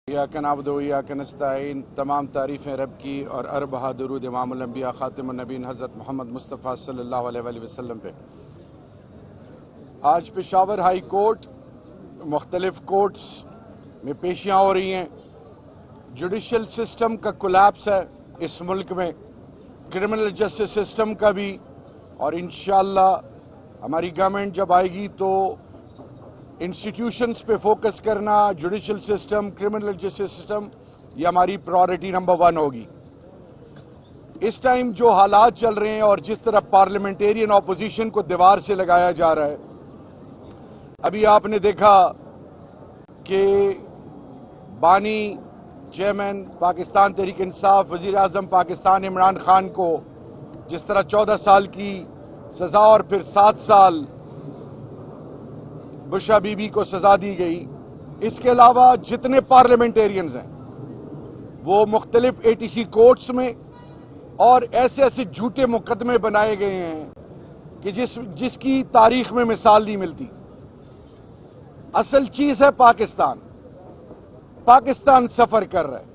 इय्याका नअबुदु व इय्याका नस्तईन। तमाम तारीफ़ें रब की और अरबहा दुरूद इमामुल अंबिया खातिमुन नबीन हज़रत मोहम्मद मुस्तफ़ा सल्लल्लाहु अलैहि वसल्लम पे। आज पेशावर हाई कोर्ट मुख्तलिफ कोर्ट्स में पेशियाँ हो रही हैं। जुडिशल सिस्टम का कोलैप्स है इस मुल्क में, क्रिमिनल जस्टिस सिस्टम का भी, और इंशाअल्लाह हमारी गवर्नमेंट जब आएगी तो इंस्टीट्यूशंस पे फोकस करना, judicial system, criminal justice system, ये हमारी प्रायोरिटी नंबर 1 होगी। इस टाइम जो हालात चल रहे हैं और जिस तरह पार्लियामेंटेरियन ऑपोजिशन को दीवार से लगाया जा रहा है, अभी आपने देखा कि बानी चेयरमैन पाकिस्तान तहरीक इंसाफ वजीर आजम पाकिस्तान इमरान खान को जिस तरह 14 साल की सजा और फिर 7 साल बुशा बीबी को सजा दी गई, इसके अलावा जितने पार्लियामेंटेरियंस हैं वो मुख्तलिफ एटीसी कोर्ट्स में और ऐसे ऐसे झूठे मुकदमे बनाए गए हैं कि जिसकी तारीख में मिसाल नहीं मिलती। असल चीज है पाकिस्तान सफर कर रहा है।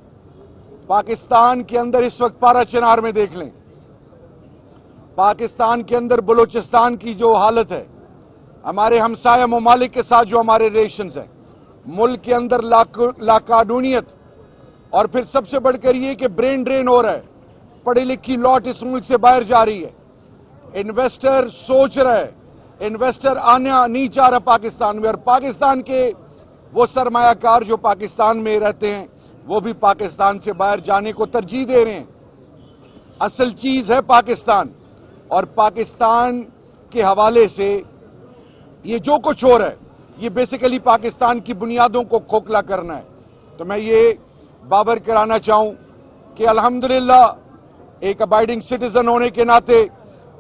पाकिस्तान के अंदर इस वक्त पारा चिनार में देख लें, पाकिस्तान के अंदर बलूचिस्तान की जो हालत है, हमारे हमसाया ममालिक के साथ जो हमारे रिलेशंस हैं, मुल्क के अंदर लाकानूनियत, और फिर सबसे बढ़कर ये कि ब्रेन ड्रेन हो रहा है, पढ़ी लिखी लौट इस मुल्क से बाहर जा रही है। इन्वेस्टर सोच रहा है, इन्वेस्टर आना नहीं चाह रहा पाकिस्तान में, और पाकिस्तान के वो सरमायाकार जो पाकिस्तान में रहते हैं वो भी पाकिस्तान से बाहर जाने को तरजीह दे रहे हैं। असल चीज है पाकिस्तान, और पाकिस्तान के हवाले से ये जो कुछ हो रहा है ये बेसिकली पाकिस्तान की बुनियादों को खोखला करना है। तो मैं ये बाबर कराना चाहूं कि अल्हम्दुलिल्लाह एक अबाइडिंग सिटीजन होने के नाते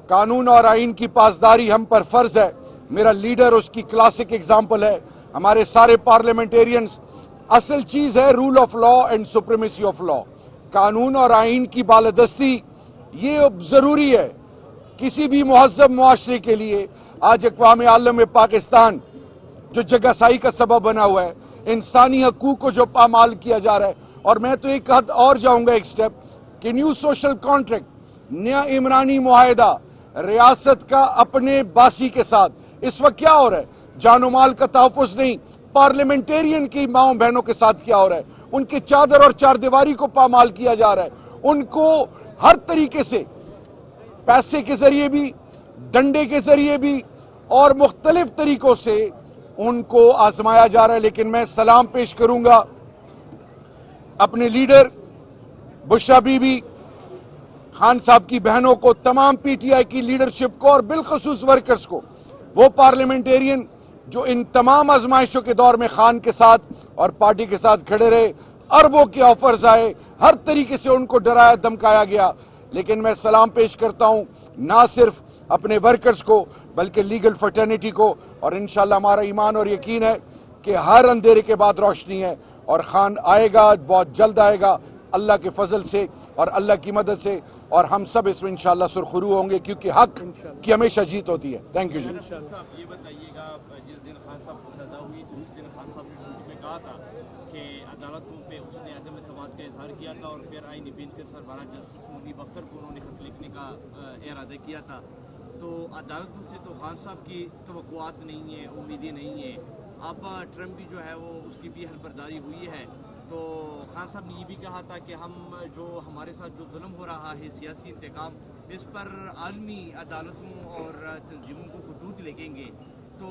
कानून और आइन की पासदारी हम पर फर्ज है। मेरा लीडर उसकी क्लासिक एग्जाम्पल है, हमारे सारे पार्लियामेंटेरियंस। असल चीज है rule of law and supremacy of law, कानून और आइन की बालादस्ती, ये जरूरी है किसी भी मुहज़्ज़ब मुआशरे के लिए। आज अक़वाम आलम में पाकिस्तान जो जगहसाई का सबब बना हुआ है, इंसानी हकूक को जो पामाल किया जा रहा है, और मैं तो एक हद और जाऊंगा एक स्टेप कि न्यू सोशल कॉन्ट्रैक्ट, नया इमरानी मुआहिदा रियासत का अपने बासी के साथ इस वक्त क्या हो रहा है, जानो माल का तहफ़्फ़ुज़ नहीं, पार्लियामेंटेरियन की माओ बहनों के साथ क्या हो रहा है, उनके चादर और चारदीवारी को पामाल किया जा रहा है। उनको हर तरीके से पैसे के जरिए भी, डंडे के जरिए भी और मुख्तलिफ तरीकों से उनको आजमाया जा रहा है। लेकिन मैं सलाम पेश करूंगा अपने लीडर बुशरा बीबी खान साहब की बहनों को, तमाम पीटीआई की लीडरशिप को और बिलखसूस वर्कर्स को, वो पार्लियामेंटेरियन जो इन तमाम आजमाइशों के दौर में खान के साथ और पार्टी के साथ खड़े रहे। अरबों के ऑफर्स आए, हर तरीके से उनको डराया धमकाया गया, लेकिन मैं सलाम पेश करता हूं ना सिर्फ अपने वर्कर्स को बल्कि लीगल फर्टर्निटी को, और इंशाल्लाह हमारा ईमान और यकीन है कि हर अंधेरे के बाद रोशनी है, और खान आएगा, बहुत जल्द आएगा अल्लाह के फजल से और अल्लाह की मदद से, और हम सब इसमें इंशाल्लाह सुरखरू होंगे, क्योंकि हक की हमेशा जीत होती है। थैंक यू जी। ये बताइएगा, जिस दिन खान साहब को सजा हुई उस दिन खान साहब ने में कहा था कि अदालतों पे उसने अदम एतमाद का इजहार किया था, और फिर आईनी बेंच के सरबराह जस्टिस मुनीब अख्तर को उन्होंने खत लिखने का इरादा किया था। तो अदालतों से तो खान साहब की तवक्कुआत नहीं है, उम्मीदें नहीं है। अब ट्रम्प भी जो है वो उसकी भी हलफबरदारी हुई है। तो खान साहब ने ये भी कहा था कि हम जो हमारे साथ जो जुल्म हो रहा है, सियासी इंतकाम, इस पर आलमी अदालतों और तंजीमों को खतूत लिखेंगे। तो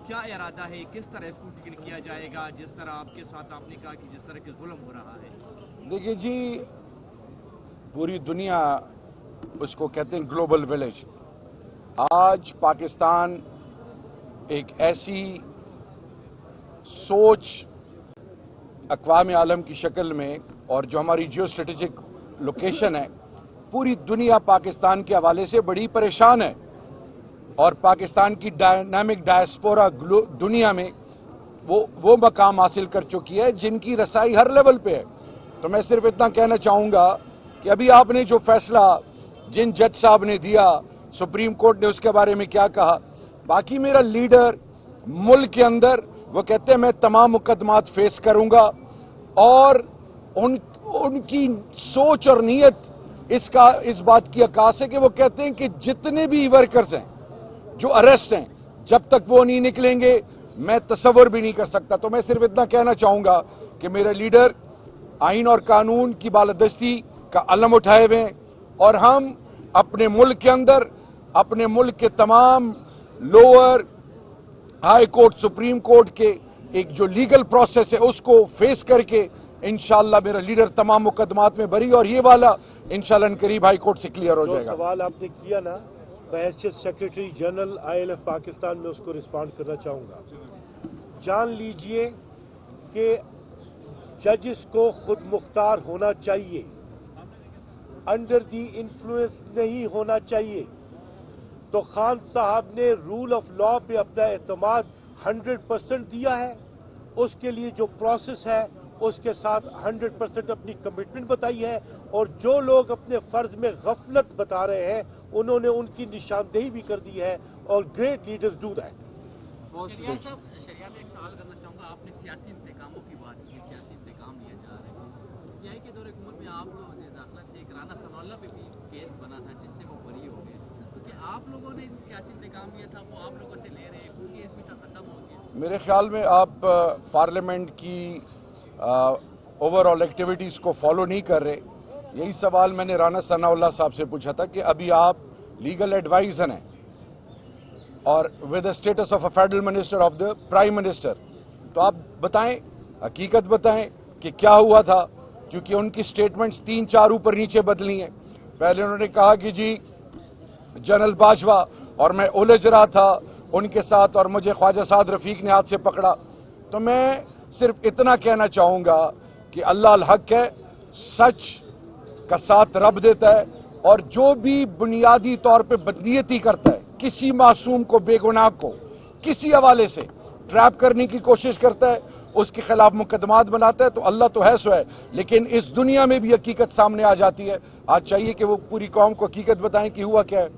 क्या इरादा है, किस तरह इसको टिकट किया जाएगा, जिस तरह आपके साथ आपने कहा कि जिस तरह के जुल्म हो रहा है? देखिए जी, पूरी दुनिया उसको कहते हैं ग्लोबल विलेज। आज पाकिस्तान एक ऐसी सोच अक़वाम आलम की शक्ल में, और जो हमारी जियो स्ट्रेटेजिक लोकेशन है, पूरी दुनिया पाकिस्तान के हवाले से बड़ी परेशान है, और पाकिस्तान की डायनामिक डायस्पोरा दुनिया में वो मकाम हासिल कर चुकी है जिनकी रसाई हर लेवल पे है। तो मैं सिर्फ इतना कहना चाहूंगा कि अभी आपने जो फैसला जिन जज साहब ने दिया, सुप्रीम कोर्ट ने उसके बारे में क्या कहा, बाकी मेरा लीडर मुल्क के अंदर वो कहते हैं मैं तमाम मुकदमात फेस करूंगा, اور ان کی سوچ اور نیت اس بات کی عکاس ہے کہ وہ کہتے ہیں کہ جتنے بھی ورکرز ہیں جو اریسٹ ہیں جب تک وہ نہیں نکلیں گے میں تصور بھی نہیں کر سکتا. تو میں صرف اتنا کہنا چاہوں گا کہ میرے لیڈر آئین اور قانون کی بالادستی کا علم اٹھائے ہوئے ہیں اور ہم اپنے ملک کے اندر اپنے ملک کے تمام lower high court supreme court کے ایک جو لیگل پروسیس ہے اس کو فیس کر کے انشاءاللہ میرا لیڈر تمام مقدمات میں بری اور یہ والا انشاءاللہ ان قریب ہائی کورٹ سے کلیئر ہو جائے گا. جو سوال آپ نے کیا نا بحیثیت سیکریٹری جنرل ILF پاکستان میں اس کو رسپانڈ کرنا چاہوں گا. جان لیجئے کہ ججز کو خود مختار ہونا چاہیے, انڈر دی انفلوئنس نہیں ہونا چاہیے. تو خان صاحب نے رول آف لا پہ اپنا اعتماد 100% دیا ہے, اس کے لیے جو پروسیس ہے اس کے ساتھ 100% اپنی کمٹمنٹ بتائی ہے, اور جو لوگ اپنے فرض میں غفلت بتا رہے ہیں انہوں نے ان کی نشاندہی بھی کر دی ہے, اور گریٹ لیڈرز ڈو دیٹ. شریعہ صاحب, شریعہ میں ایک سوال کرنا چاہوں گا. آپ نے سیاسی انتقاموں کی بات کی, سیاسی انتقام لیا جا رہا ہے. PI کے دور حکومت میں آپ لوگوں نے داخلہ سے ایک رانا ثناء اللہ پہ بھی کیس بنا تھا جس سے وہ بری ہو گئے, تو کہ آپ لوگوں نے سیاسی انتقام لیا تھا وہ آپ لوگوں سے لے رہے ہیں, وہ کیس بھی ختم ہو گیا؟ میرے خیال میں آپ پارلیمنٹ کی اوور آل ایکٹیویٹیز کو فالو نہیں کر رہے. یہی سوال میں نے رانا ثناء اللہ صاحب سے پوچھا تھا کہ ابھی آپ لیگل ایڈوائزر ہیں اور with the status of a federal minister of the prime minister, تو آپ بتائیں, حقیقت بتائیں کہ کیا ہوا تھا, کیونکہ ان کی سٹیٹمنٹس 3-4 اوپر نیچے بدلی ہیں. پہلے انہوں نے کہا کہ جی جنرل باجوہ اور میں الجھ رہا تھا ان کے ساتھ اور مجھے خواجہ سعد رفیق نے ہاتھ سے پکڑا. تو میں صرف اتنا کہنا چاہوں گا کہ اللہ الحق ہے, سچ کا ساتھ رب دیتا ہے, اور جو بھی بنیادی طور پہ بدنیتی کرتا ہے, کسی معصوم کو بے گناہ کو کسی حوالے سے ٹریپ کرنے کی کوشش کرتا ہے, اس کے خلاف مقدمات بناتا ہے, تو اللہ تو ہے سو ہے, لیکن اس دنیا میں بھی حقیقت سامنے آ جاتی ہے. آج چاہیے کہ وہ پوری قوم کو حقیقت بتائیں کہ ہوا کیا ہے.